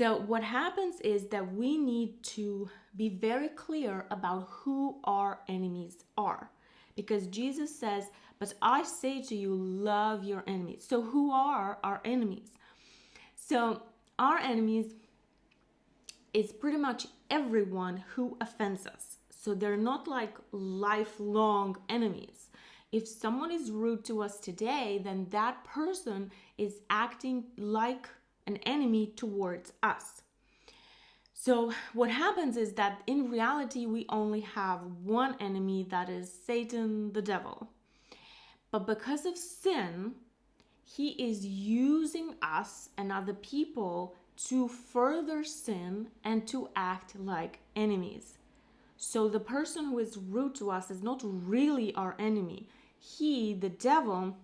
So what happens is that we need to be very clear about who our enemies are. Because Jesus says, but I say to you, love your enemies. So who are our enemies? So our enemies is pretty much everyone who offends us. So they're not like lifelong enemies. If someone is rude to us today, then that person is acting like an enemy towards us. So what happens is that in reality, we only have one enemy, that is Satan, the devil. But because of sin, he is using us and other people to further sin and to act like enemies. So the person who is rude to us is not really our enemy. He, the devil,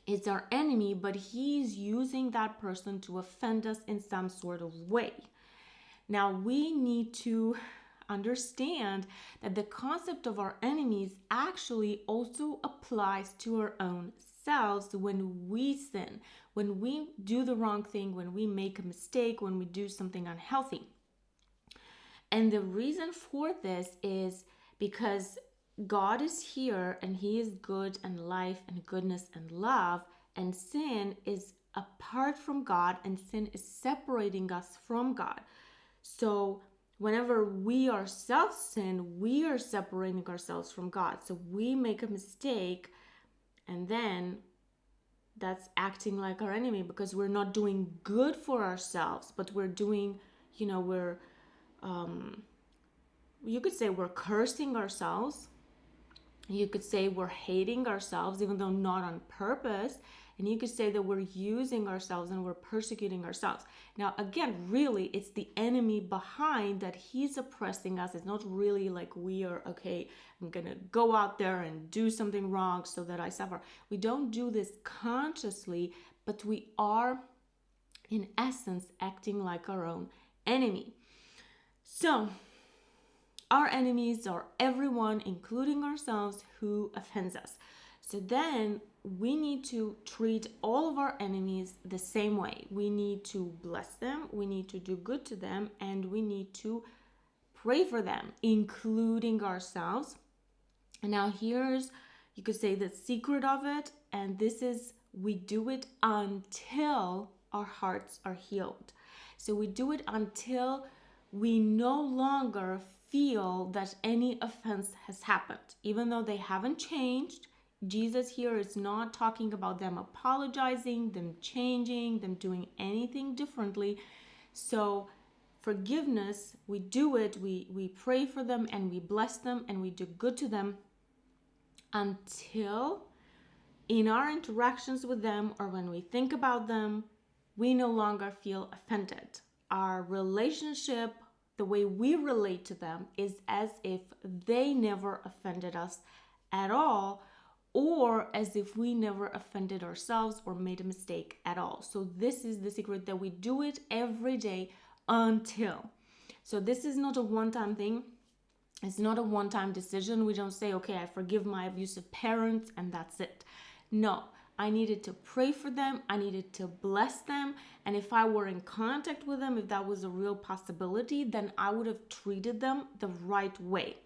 is our enemy, but he's using that person to offend us in some sort of way. Now, we need to understand that the concept of our enemies actually also applies to our own selves when we sin, when we do the wrong thing, when we make a mistake, when we do something unhealthy. And the reason for this is because God is here and he is good and life and goodness and love, and sin is apart from God, and sin is separating us from God. So whenever we ourselves sin, we are separating ourselves from God. So we make a mistake, and then that's acting like our enemy, because we're not doing good for ourselves, but we're doing, you could say we're cursing ourselves. You could say we're hating ourselves, even though not on purpose. And you could say that we're using ourselves and we're persecuting ourselves. Now, again, really, it's the enemy behind that he's oppressing us. It's not really like we are, okay, I'm going to go out there and do something wrong so that I suffer. We don't do this consciously, but we are, in essence, acting like our own enemy. So, our enemies are everyone, including ourselves, who offends us. So then we need to treat all of our enemies the same way. We need to bless them, we need to do good to them, and we need to pray for them, including ourselves. And now here's, you could say, the secret of it, and this is, we do it until our hearts are healed. So we do it until we no longer feel that any offense has happened, even though they haven't changed. Jesus here is not talking about them apologizing, them changing, them doing anything differently. So forgiveness, we do it, we pray for them and we bless them and we do good to them until in our interactions with them or when we think about them, we no longer feel offended. Our relationship, the way we relate to them, is as if they never offended us at all, or as if we never offended ourselves or made a mistake at all. So this is the secret, that we do it every day until. So this is not a one-time thing. It's not a one-time decision. We don't say, okay, I forgive my abusive parents and that's it. No, I needed to pray for them. I needed to bless them. And if I were in contact with them, if that was a real possibility, then I would have treated them the right way.